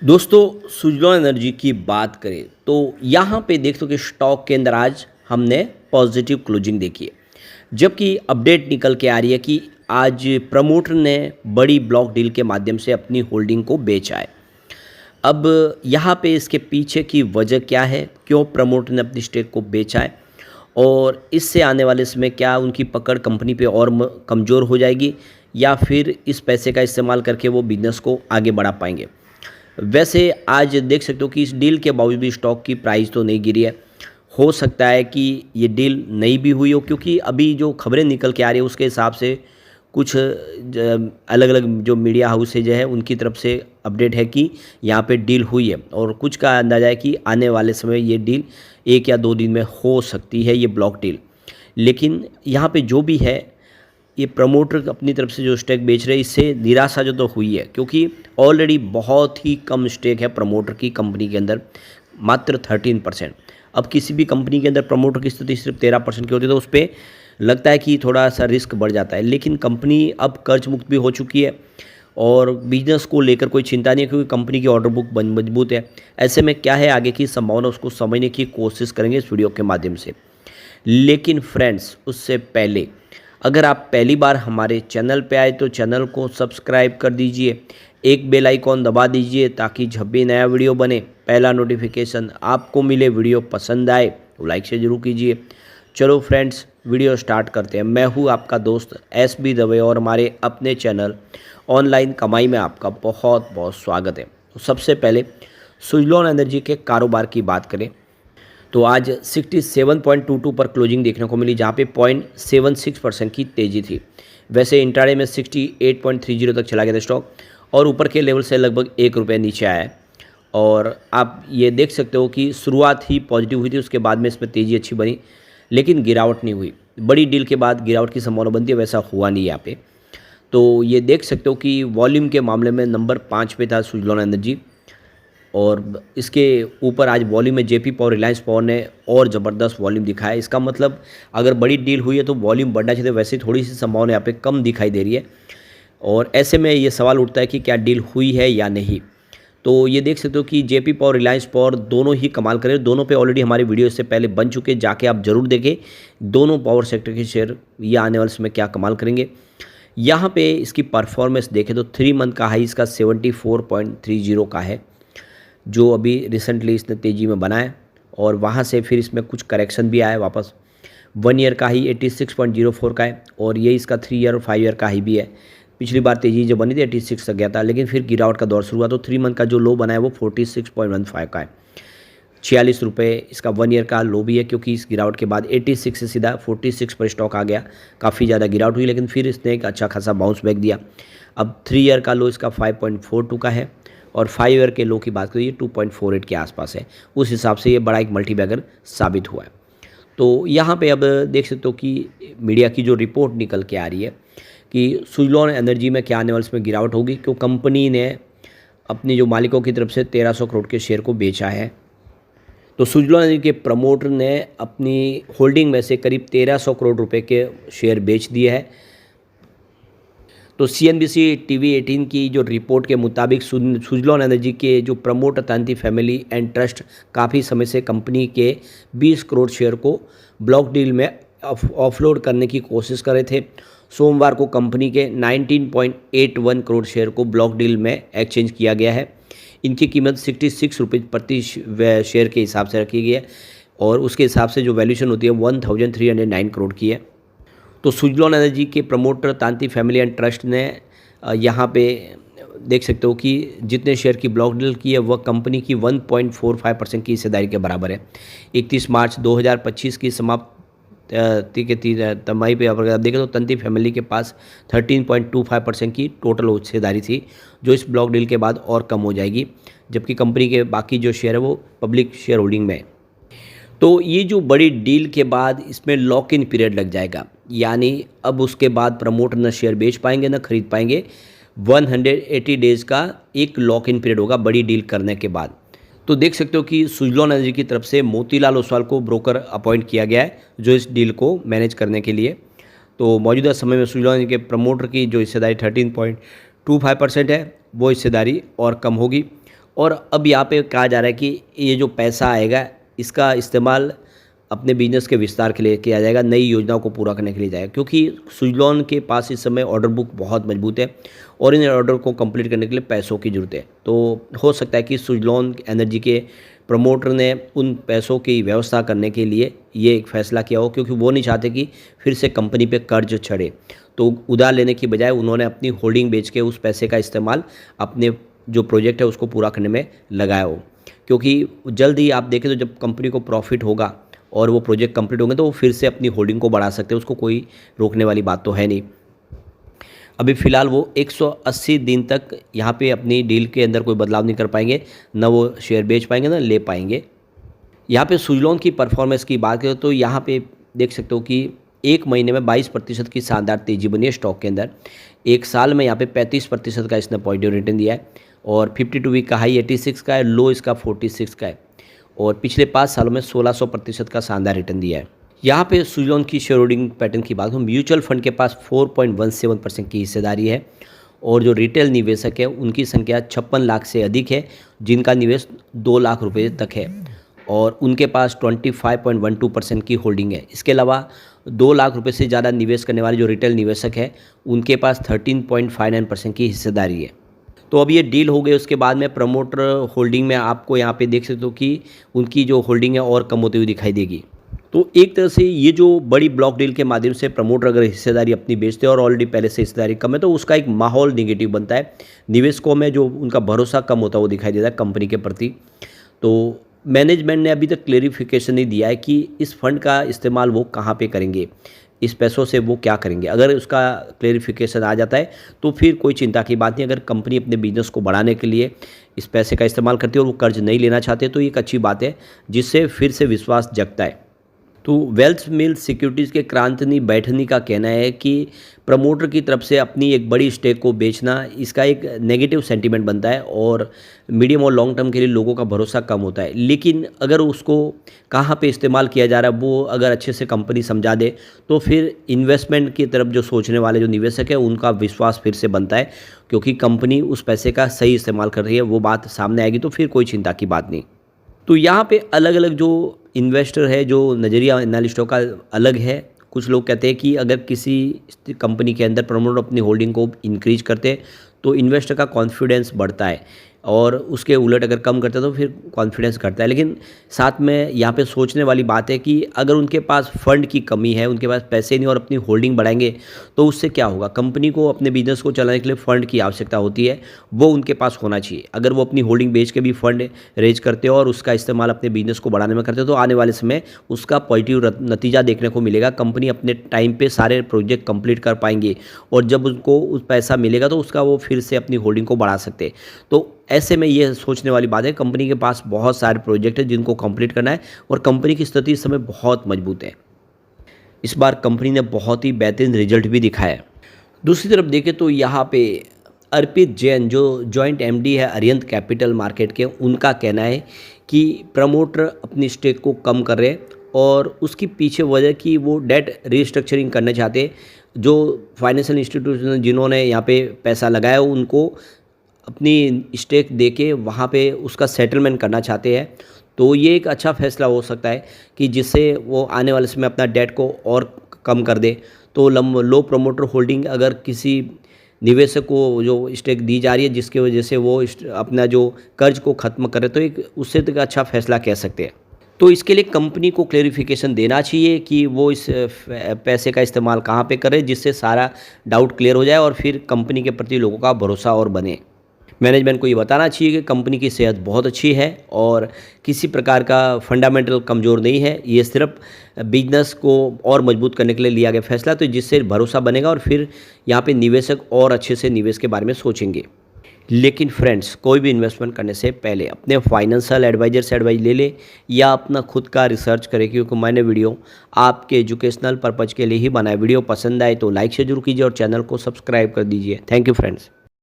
दोस्तों सुजलॉन एनर्जी की बात करें तो यहाँ पे देख दो कि स्टॉक के अंदर आज हमने पॉजिटिव क्लोजिंग देखी है। जबकि अपडेट निकल के आ रही है कि आज प्रमोटर ने बड़ी ब्लॉक डील के माध्यम से अपनी होल्डिंग को बेचा है। अब यहाँ पे इसके पीछे की वजह क्या है, क्यों प्रमोटर ने अपनी स्टेक को बेचा है और इससे आने वाले समय क्या उनकी पकड़ कंपनी पे और कमज़ोर हो जाएगी या फिर इस पैसे का इस्तेमाल करके वो बिजनेस को आगे बढ़ा पाएंगे। वैसे आज देख सकते हो कि इस डील के बावजूद भी स्टॉक की प्राइस तो नहीं गिरी है। हो सकता है कि ये डील नहीं भी हुई हो, क्योंकि अभी जो खबरें निकल के आ रही है उसके हिसाब से कुछ अलग अलग जो मीडिया हाउसेज है उनकी तरफ से अपडेट है कि यहाँ पे डील हुई है और कुछ का अंदाजा है कि आने वाले समय ये डील 1 या 2 दिन में हो सकती है, ये ब्लॉक डील। लेकिन यहाँ पे जो भी है, ये प्रमोटर अपनी तरफ से जो स्टेक बेच रहे हैं इससे निराशा जो तो हुई है, क्योंकि ऑलरेडी बहुत ही कम स्टेक है प्रमोटर की कंपनी के अंदर, मात्र 13%। अब किसी भी कंपनी के अंदर प्रमोटर की स्थिति सिर्फ 13% की होती है तो उस पर लगता है कि थोड़ा सा रिस्क बढ़ जाता है। लेकिन कंपनी अब कर्ज मुक्त भी हो चुकी है और बिजनेस को लेकर कोई चिंता नहीं है, क्योंकि कंपनी की ऑर्डर बुक मजबूत है। ऐसे में क्या है, आगे की संभावना उसको समझने की कोशिश करेंगे इस वीडियो के माध्यम से। लेकिन फ्रेंड्स, उससे पहले अगर आप पहली बार हमारे चैनल पे आए तो चैनल को सब्सक्राइब कर दीजिए, एक बेल आइकॉन दबा दीजिए ताकि जब भी नया वीडियो बने पहला नोटिफिकेशन आपको मिले। वीडियो पसंद आए तो लाइक से जरूर कीजिए। चलो फ्रेंड्स, वीडियो स्टार्ट करते हैं। मैं हूँ आपका दोस्त SB दवे और हमारे अपने चैनल ऑनलाइन कमाई में आपका बहुत बहुत स्वागत है। तो सबसे पहले सुजलॉन एनर्जी के कारोबार की बात करें तो आज 67.22 पर क्लोजिंग देखने को मिली, जहाँ पे 0.76% की तेज़ी थी। वैसे इंट्राडे में 68.30 तक चला गया था स्टॉक और ऊपर के लेवल से लगभग ₹1 नीचे आया है। और आप ये देख सकते हो कि शुरुआत ही पॉजिटिव हुई थी, उसके बाद में इसमें तेज़ी अच्छी बनी लेकिन गिरावट नहीं हुई। बड़ी डील के बाद गिरावट की संभावना बनती है, वैसा हुआ नहीं यहाँ पे। तो ये देख सकते हो कि वॉल्यूम के मामले में नंबर 5 पे था सुजलॉन एनर्जी और इसके ऊपर आज वॉल्यूम में जेपी पावर, रिलायंस पावर ने और ज़बरदस्त वॉल्यूम दिखाया। इसका मतलब अगर बड़ी डील हुई है तो वॉल्यूम बढ़ना चाहिए, वैसे थोड़ी सी संभावना यहाँ पे कम दिखाई दे रही है। और ऐसे में ये सवाल उठता है कि क्या डील हुई है या नहीं। तो ये देख सकते हो कि जेपी पावर, रिलायंस पावर दोनों ही कमाल करें। दोनों पे ऑलरेडी हमारे वीडियो इससे पहले बन चुके, जाके आप जरूर देखें दोनों पावर सेक्टर के शेयर ये आने वाले समय क्या कमाल करेंगे। यहाँ पे इसकी परफॉर्मेंस देखें तो 3 मंथ का हाई इसका 74.30 का है, जो अभी रिसेंटली इसने तेज़ी में बनाया और वहाँ से फिर इसमें कुछ करेक्शन भी आया वापस। 1 ईयर का ही 86.04 का है और ये इसका 3 ईयर और 5 ईयर का ही भी है। पिछली बार तेज़ी जब बनी थी 86 तक गया था, लेकिन फिर गिरावट का दौर शुरू हुआ तो 3 मंथ का जो लो बना है वो 46.15 का है। ₹46 इसका 1 ईयर का लो भी है, क्योंकि इस गिरावट के बाद 86 से सीधा 46 पर स्टॉक आ गया। काफ़ी ज़्यादा गिरावट हुई लेकिन फिर इसने एक अच्छा खासा बाउंस बैक दिया। अब 3 ईयर का लो इसका 5.42 का है और 5 ईयर के लो की बात करिए 2.48 के आसपास है। उस हिसाब से ये बड़ा एक मल्टीबैगर साबित हुआ है। तो यहाँ पे अब देख सकते हो कि मीडिया की जो रिपोर्ट निकल के आ रही है कि सुजलॉन एनर्जी में क्या आने वाले इसमें गिरावट होगी, क्यों कंपनी ने अपनी जो मालिकों की तरफ से 1300 करोड़ के शेयर को बेचा है। तो सुजलॉन एनर्जी के प्रमोटर ने अपनी होल्डिंग में से करीब 1300 करोड़ रुपए के शेयर बेच दिए हैं। तो CNBC TV 18 की जो रिपोर्ट के मुताबिक सुजलॉन एनर्जी के जो promoter Tanti family and trust काफ़ी समय से कंपनी के 20 करोड़ शेयर को ब्लॉक डील में ऑफलोड करने की कोशिश कर रहे थे। सोमवार को कंपनी के 19.81 करोड़ शेयर को ब्लॉक डील में एक्सचेंज किया गया है। इनकी कीमत ₹66 प्रति शेयर के हिसाब से रखी गई है और उसके हिसाब से जो वैल्यूशन होती है 1309 करोड़ की है। तो सुजलॉन एनर्जी के promoter Tanti family and trust ने यहाँ पे देख सकते हो कि जितने शेयर की ब्लॉक डील की है वह कंपनी की 1.45% की हिस्सेदारी के बराबर है। 31 मार्च 2025 की समाप्ति के तिमाही पे अगर आप देखें तो तांती फैमिली के पास 13.25% की टोटल हिस्सेदारी थी, जो इस ब्लॉक डील के बाद और कम हो जाएगी, जबकि कंपनी के बाकी जो शेयर है वो पब्लिक शेयर होल्डिंग में है। तो ये जो बड़ी डील के बाद इसमें लॉक इन पीरियड लग जाएगा, यानी अब उसके बाद प्रमोटर न शेयर बेच पाएंगे न खरीद पाएंगे। 180 डेज़ का एक लॉक इन पीरियड होगा बड़ी डील करने के बाद। तो देख सकते हो कि सुजलॉन एनर्जी की तरफ से मोतीलाल ओसवाल को ब्रोकर अपॉइंट किया गया है, जो इस डील को मैनेज करने के लिए। तो मौजूदा समय में सुजलॉन एनर्जी के प्रमोटर की जो हिस्सेदारी 13.25% है, वो हिस्सेदारी और कम होगी और अब यहाँ पे कहा जा रहा है कि ये जो पैसा आएगा इसका इस्तेमाल अपने बिजनेस के विस्तार के लिए किया जाएगा, नई योजनाओं को पूरा करने के लिए जाएगा, क्योंकि सुजलॉन के पास इस समय ऑर्डर बुक बहुत मजबूत है और इन ऑर्डर को कंप्लीट करने के लिए पैसों की ज़रूरत है। तो हो सकता है कि सुजलॉन एनर्जी के प्रमोटर ने उन पैसों की व्यवस्था करने के लिए ये एक फ़ैसला किया हो, क्योंकि वो नहीं चाहते कि फिर से कंपनी पे कर्ज चढ़े। तो उधार लेने की बजाय उन्होंने अपनी होल्डिंग बेच के उस पैसे का इस्तेमाल अपने जो प्रोजेक्ट है उसको पूरा करने में लगाया हो, क्योंकि जल्द ही आप देखें तो जब कंपनी को प्रॉफिट होगा और वो प्रोजेक्ट कंप्लीट होंगे तो वो फिर से अपनी होल्डिंग को बढ़ा सकते हैं, उसको कोई रोकने वाली बात तो है नहीं। अभी फ़िलहाल वो 180 दिन तक यहाँ पे अपनी डील के अंदर कोई बदलाव नहीं कर पाएंगे, ना वो शेयर बेच पाएंगे ना ले पाएंगे। यहाँ पे सुजलॉन की परफॉर्मेंस की बात करें तो यहाँ पे देख सकते हो कि एक महीने में 22% की शानदार तेज़ी बनी है स्टॉक के अंदर। एक साल में यहाँ पे 35% का इसने पॉजिटिव रिटर्न दिया है और 52 वीक का हाई 86 का है, लो इसका 46 का है और पिछले 5 सालों में 1600% का शानदार रिटर्न दिया है। यहाँ पे सुजलॉन की शेयर होल्डिंग पैटर्न की बात करूँ, म्यूचुअल फंड के पास 4.17% की हिस्सेदारी है और जो रिटेल निवेशक है उनकी संख्या 56 लाख से अधिक है, जिनका निवेश 2 लाख रुपए तक है और उनके पास 25.12% की होल्डिंग है। इसके अलावा 2 लाख रुपए से ज़्यादा निवेश करने वाले जो रिटेल निवेशक है उनके पास 13.59% की हिस्सेदारी है। तो अब ये डील हो गई, उसके बाद में प्रमोटर होल्डिंग में आपको यहाँ पे देख सकते हो कि उनकी जो होल्डिंग है और कम होती हुई दिखाई देगी। तो एक तरह से ये जो बड़ी ब्लॉक डील के माध्यम से प्रमोटर अगर हिस्सेदारी अपनी बेचते हैं और ऑलरेडी पहले से हिस्सेदारी कम है तो उसका एक माहौल निगेटिव बनता है, निवेशकों में जो उनका भरोसा कम होता है वो दिखाई देता है कंपनी के प्रति। तो मैनेजमेंट ने अभी तक क्लेरिफिकेशन नहीं दिया है कि इस फंड का इस्तेमाल वो कहाँ पे करेंगे, इस पैसों से वो क्या करेंगे। अगर उसका क्लेरिफिकेशन आ जाता है तो फिर कोई चिंता की बात नहीं। अगर कंपनी अपने बिजनेस को बढ़ाने के लिए इस पैसे का इस्तेमाल करती है और वो कर्ज नहीं लेना चाहते तो ये एक अच्छी बात है, जिससे फिर से विश्वास जगता है। तो वेल्थ मिल सिक्योरिटीज़ के क्रांति बैठनी का कहना है कि प्रमोटर की तरफ से अपनी एक बड़ी स्टेक को बेचना इसका एक नेगेटिव सेंटीमेंट बनता है और मीडियम और लॉन्ग टर्म के लिए लोगों का भरोसा कम होता है। लेकिन अगर उसको कहाँ पे इस्तेमाल किया जा रहा है वो अगर अच्छे से कंपनी समझा दे तो फिर इन्वेस्टमेंट की तरफ जो सोचने वाले जो निवेशक है उनका विश्वास फिर से बनता है, क्योंकि कंपनी उस पैसे का सही इस्तेमाल कर रही है, वो बात सामने आएगी तो फिर कोई चिंता की बात नहीं। तो यहाँ पे अलग अलग जो इन्वेस्टर है, जो नज़रिया एनालिस्टों का अलग है। कुछ लोग कहते हैं कि अगर किसी कंपनी के अंदर प्रमोटर अपनी होल्डिंग को इंक्रीज करते तो इन्वेस्टर का कॉन्फिडेंस बढ़ता है और उसके उलट अगर कम करते तो फिर कॉन्फिडेंस घटता है। लेकिन साथ में यहाँ पे सोचने वाली बात है कि अगर उनके पास फंड की कमी है, उनके पास पैसे नहीं और अपनी होल्डिंग बढ़ाएंगे तो उससे क्या होगा। कंपनी को अपने बिजनेस को चलाने के लिए फ़ंड की आवश्यकता होती है, वो उनके पास होना चाहिए। अगर वो अपनी होल्डिंग बेच के भी फंड रेज करते हो और उसका इस्तेमाल अपने बिजनेस को बढ़ाने में करते हो तो आने वाले समय उसका पॉजिटिव नतीजा देखने को मिलेगा। कंपनी अपने टाइम पे सारे प्रोजेक्ट कंप्लीट कर पाएंगे और जब उनको उस पैसा मिलेगा तो उसका वो फिर से अपनी होल्डिंग को बढ़ा सकते। तो ऐसे में ये सोचने वाली बात है, कंपनी के पास बहुत सारे प्रोजेक्ट हैं जिनको कंप्लीट करना है और कंपनी की स्थिति इस समय बहुत मजबूत है। इस बार कंपनी ने बहुत ही बेहतरीन रिजल्ट भी दिखाया है। दूसरी तरफ देखें तो यहाँ पे अर्पित जैन जो जॉइंट एमडी है अरिहंत कैपिटल मार्केट के, उनका कहना है कि प्रमोटर अपनी स्टेक को कम कर रहे और उसकी पीछे वजह कि वो डेट रिस्ट्रक्चरिंग करना चाहते। जो फाइनेंशियल इंस्टीट्यूशन जिन्होंने यहाँ पे पैसा लगाया उनको अपनी स्टेक देके वहाँ पे उसका सेटलमेंट करना चाहते हैं। तो ये एक अच्छा फैसला हो सकता है कि जिससे वो आने वाले समय अपना डेट को और कम कर दे। तो लो प्रमोटर होल्डिंग अगर किसी निवेशक को जो स्टेक दी जा रही है जिसकी वजह से वो अपना जो कर्ज को ख़त्म करे तो एक उससे तो एक अच्छा फैसला कह सकते हैं। तो इसके लिए कंपनी को क्लेरिफिकेशन देना चाहिए कि वो इस पैसे का इस्तेमाल कहाँ पे करे, जिससे सारा डाउट क्लियर हो जाए और फिर कंपनी के प्रति लोगों का भरोसा और बने। मैनेजमेंट को ये बताना चाहिए कि कंपनी की सेहत बहुत अच्छी है और किसी प्रकार का फंडामेंटल कमज़ोर नहीं है, ये सिर्फ बिजनेस को और मजबूत करने के लिए लिया गया फैसला, तो जिससे भरोसा बनेगा और फिर यहाँ पे निवेशक और अच्छे से निवेश के बारे में सोचेंगे। लेकिन फ्रेंड्स, कोई भी इन्वेस्टमेंट करने से पहले अपने फाइनेंशियल एडवाइजर से एडवाइस ले ले या अपना खुद का रिसर्च करें, क्योंकि मैंने वीडियो आपके एजुकेशनल पर्पज़ के लिए ही बनाया। वीडियो पसंद आए तो लाइक से जरूर कीजिए और चैनल को सब्सक्राइब कर दीजिए। Thank you friends.